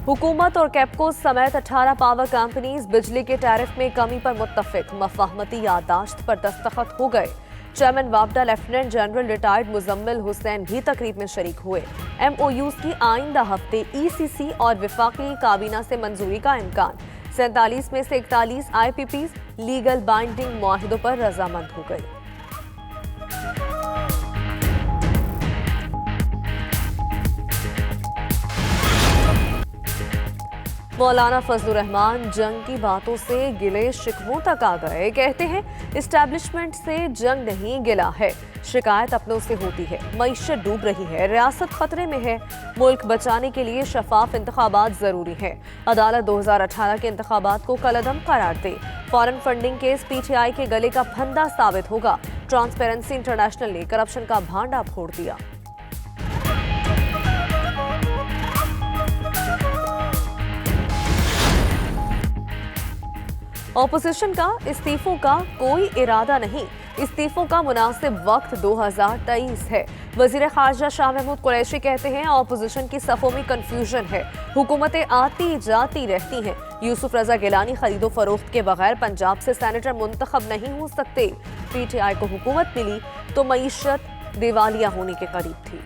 हुकूमत और कैपको समेत 18 पावर कंपनीज बिजली के टैरिफ में कमी पर मुत्तफिक, मफाहमती याददाश्त पर दस्तखत हो गए। चेयरमैन वापडा lieutenant general retired Muzammil Hussain भी तकरीब में शरीक हुए। MOUs की आइंदा हफ्ते ECC और विफाकी काबीना से मंजूरी का इम्कान। 47 में से 41 IPPs लीगल बाइंडिंग मुआहिदों पर रजामंद हो गई। मौलाना फजलुर रहमान जंग की बातों से गिले शिकवों तक आ गए। कहते हैं इस्टेब्लिशमेंट से जंग नहीं गिला है, शिकायत अपनों से होती है। मईशत डूब रही है, रियासत खतरे में है। मुल्क बचाने के लिए शफाफ इंतखाबात जरूरी है। अदालत 2018 के इंतखाबात को कलअदम करार दे। फॉरेन फंडिंग केस PTI के गले का फंदा साबित होगा। ट्रांसपेरेंसी इंटरनेशनल ने करप्शन का भांडा फोड़ दिया। ऑपोजिशन का इस्तीफों का कोई इरादा नहीं, इस्तीफों का मुनासिब वक्त 2023 है। वजीर खारजा शाह महमूद कुरैशी कहते हैं ऑपोजिशन की सफ़ों में कंफ्यूजन है, हुकूमतें आती जाती रहती हैं। यूसुफ रजा गिलानी खरीदो फरोख्त के बगैर पंजाब से सेनेटर मुंतखब नहीं हो सकते। PTI को हुकूमत मिली तो मईशत दिवालिया होने के करीब थी।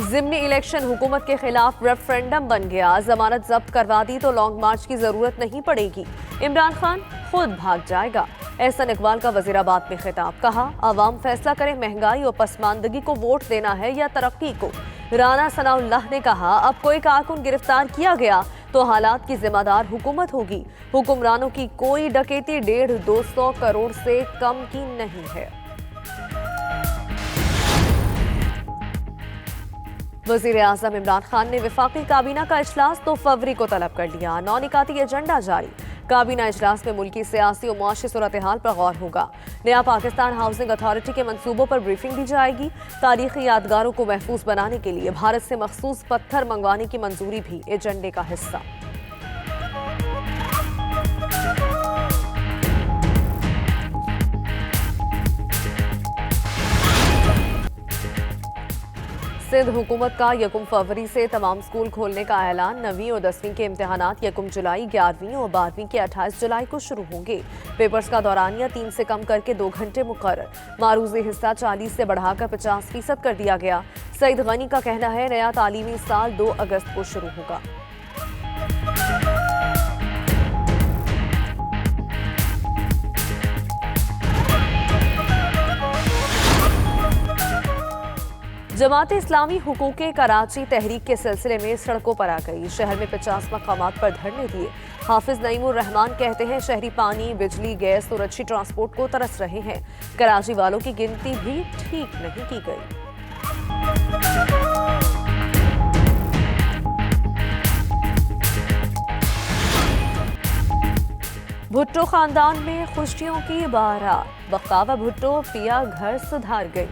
ज़िमनी इलेक्शन हुकूमत के खिलाफ रेफरेंडम बन गया। जमानत जब्त करवा दी तो लॉन्ग मार्च की जरूरत नहीं पड़ेगी। इमरान खान खुद भाग जाएगा। एहसन इकबाल का वजीराबाद में खिताब, कहा अवाम फैसला करे महंगाई और पसमानदगी को वोट देना है या तरक्की को। राना सनाउल्लाह ने कहा अब कोई कारकुन गिरफ्तार किया गया तो हालात की जिम्मेदार हुकूमत होगी। हुक्मरानों की कोई डकैती 150-200 करोड़ से कम की नहीं है। वज़ीर आज़म इमरान खान ने वफाकी काबीना का इजलास 2 फरवरी को तलब कर लिया। 9 निकाती एजेंडा जारी। काबीना इजलास में मुल्की सियासी और मुआशी सूरत हाल पर गौर होगा। नया पाकिस्तान हाउसिंग अथॉरिटी के मंसूबों पर ब्रीफिंग दी जाएगी। तारीखी यादगारों को महफूज बनाने के लिए भारत से मखसूस पत्थर मंगवाने की मंजूरी भी एजेंडे का हिस्सा। सिंध हुकूमत का 1 फरवरी से तमाम स्कूल खोलने का ऐलान। 9वीं और 10वीं के इम्तिहानात 1 जुलाई, 11वीं और 12वीं के 28 जुलाई को शुरू होंगे। पेपर्स का दौरानिया 3 से कम करके 2 घंटे मुकर्रर। मारूज़ी हिस्सा 40 से बढ़ाकर 50% कर दिया गया। सईद गनी का कहना है नया तालीमी साल 2 अगस्त को शुरू होगा। जमात इस्लामी हुकूक़े कराची तहरीक के सिलसिले में सड़कों पर आ गई। शहर में 50 मकामात पर धरने दिए। हाफिज नईमुर रहमान कहते हैं शहरी पानी, बिजली, गैस और अच्छी ट्रांसपोर्ट को तरस रहे हैं। कराची वालों की गिनती भी ठीक नहीं की गई। भुट्टो खानदान में खुशियों की बारात। बख्तावा भुट्टो पिया घर सुधार गई।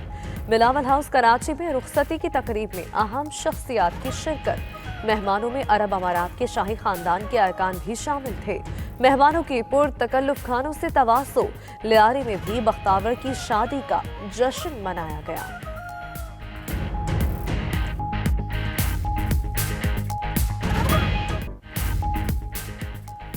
बिलावल हाउस कराची में रुखसती की तकरीब में अहम शख्सियात की शिरकत। मेहमानों में अरब अमारात के शाही खानदान के अरकान भी शामिल थे। मेहमानों की पुरतकल्लुफ खानों से तवासो। लियारी में भी बख्तावर की शादी का जश्न मनाया गया।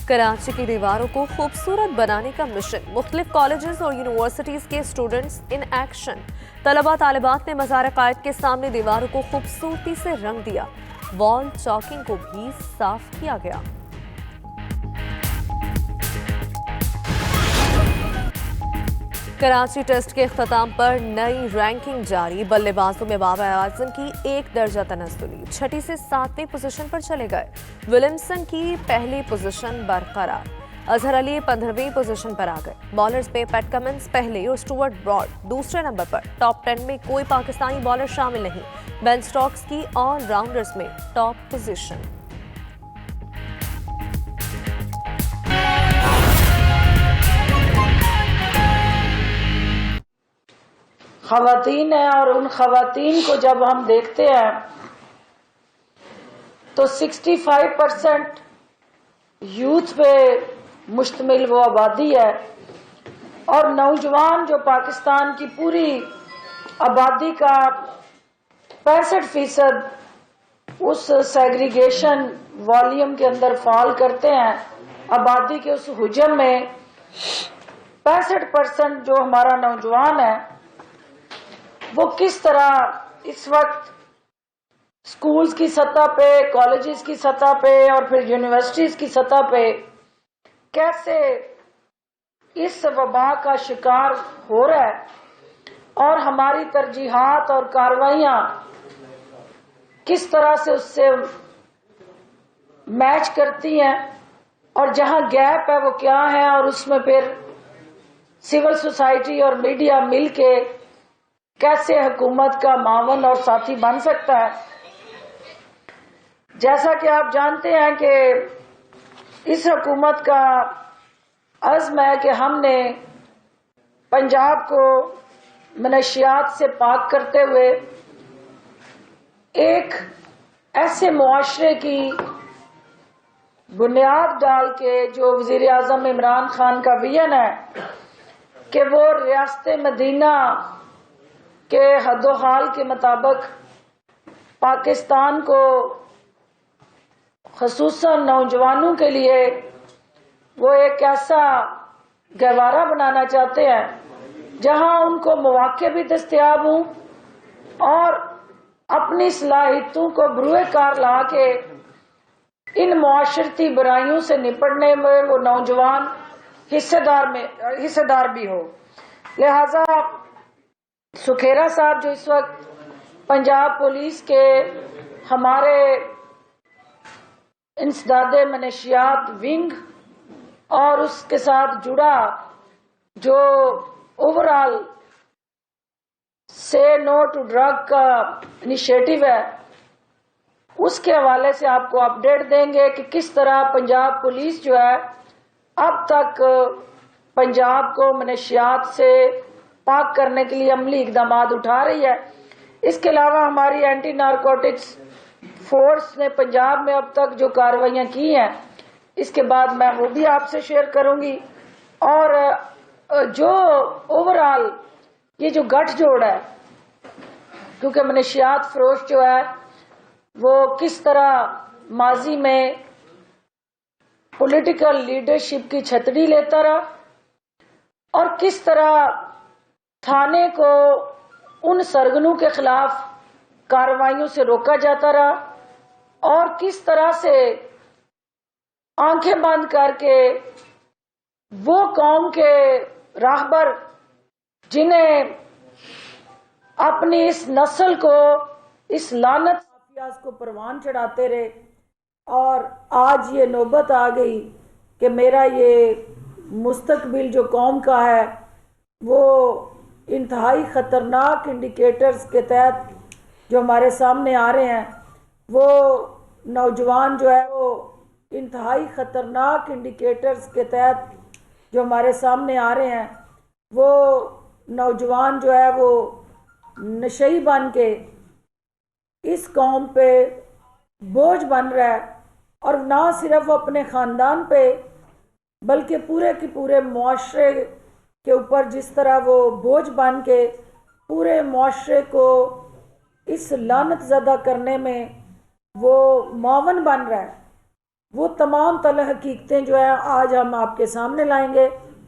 कराची की दीवारों को खूबसूरत बनाने का मिशन। मुख्तलिफ कॉलेजेस और यूनिवर्सिटीज के स्टूडेंट्स इन एक्शन। तलबा तालिबात ने मज़ार कायद के सामने दीवारों को खूबसूरती से रंग दिया। वॉल चॉकिंग को भी साफ किया गया। कराची टेस्ट के इख्तिताम पर नई रैंकिंग जारी। बल्लेबाजों में बाबर आजम की 1 दर्जा तनज़्ज़ुली, 6वीं से 7वीं पोजीशन पर चले गए। विलियमसन की पहली पोजीशन बरकरार। अजहर अली 15वीं पोजीशन पर आ गए। बॉलर्स में पैट कमिंस पहले और स्टुअर्ट ब्रॉड दूसरे नंबर पर। टॉप 10 में कोई पाकिस्तानी बॉलर शामिल नहीं। बेन स्टोक्स की ऑलराउंडर्स में टॉप पोजीशन। खवातीन है और उन खवातीन को जब हम देखते हैं तो 65% यूथ पे मुश्तमिल वो आबादी है और नौजवान जो पाकिस्तान की पूरी आबादी का 65% उस सेग्रीगेशन वॉल्यूम के अंदर फॉल करते हैं। आबादी के उस हुजम में 65% जो हमारा नौजवान है वो किस तरह इस वक्त स्कूल्स की सतह पे, कॉलेजेस की सतह पे और फिर यूनिवर्सिटीज की सतह पे कैसे इस वबा का शिकार हो रहा है और हमारी तरजीहात और कार्रवाइयां किस तरह से उससे मैच करती हैं और जहां गैप है वो क्या है और उसमें फिर सिविल सोसाइटी और मीडिया मिलके कैसे हुकूमत का मावन और साथी बन सकता है। जैसा कि आप जानते हैं कि इस हुकूमत का अज़्म है कि हमने पंजाब को मनशियात से पाक करते हुए एक ऐसे मुआशरे की बुनियाद डाल के जो वज़ीर आज़म इमरान खान का विजन है कि वो रियासत मदीना के हदोहाल के मुताबिक पाकिस्तान को ख़ुसूसन नौजवानों के लिए वो एक ऐसा गहवारा बनाना चाहते हैं जहां उनको मौके भी दस्तयाब हों और अपनी सलाहियतों को बरूए कार ला के इन मुआशरती बुराइयों से निपटने में वो नौजवान हिस्सेदार भी हो। लिहाजा सुखेरा साहब जो इस वक्त पंजाब पुलिस के हमारे इंसदादे मनशियात विंग और उसके साथ जुड़ा जो ओवरऑल से नो टू ड्रग का इनिशिएटिव है उसके हवाले से आपको अपडेट देंगे कि किस तरह पंजाब पुलिस जो है अब तक पंजाब को मनशियात से पाक करने के लिए अमली इकदाम उठा रही है। इसके अलावा हमारी एंटी नारकोटिक्स फोर्स ने पंजाब में अब तक जो कार्रवाइयां की हैं इसके बाद मैं वो भी आपसे शेयर करूंगी और जो ओवरऑल ये जो गठजोड़ है क्योंकि मनशियात फरोश जो है वो किस तरह माजी में पॉलिटिकल लीडरशिप की छतरी लेता रहा और किस तरह थाने को उन सरगनों के खिलाफ कार्रवाइयों से रोका जाता रहा और किस तरह से आंखें बंद करके वो कौम के राहबर जिन्हें अपनी इस नस्ल को इस लानत को परवान चढ़ाते रहे और आज ये नौबत आ गई कि मेरा ये मुस्तकबिल जो कौम का है वो इंतहाई ख़तरनाक इंडिकेटर्स के तहत जो हमारे सामने आ रहे हैं वो नौजवान जो है वो इंतहाई ख़तरनाक इंडिकेटर्स के तहत जो हमारे सामने आ रहे हैं वो नौजवान जो है वो नशई बन के इस कौम पे बोझ बन रहा है और ना सिर्फ अपने ख़ानदान पे बल्कि पूरे के पूरे मुआशरे के ऊपर जिस तरह वो बोझ बन के पूरे मुआशरे को इस लानत ज़दा करने में वो मावन बन रहा है वो तमाम तल हकीकतें जो है आज हम आपके सामने लाएंगे।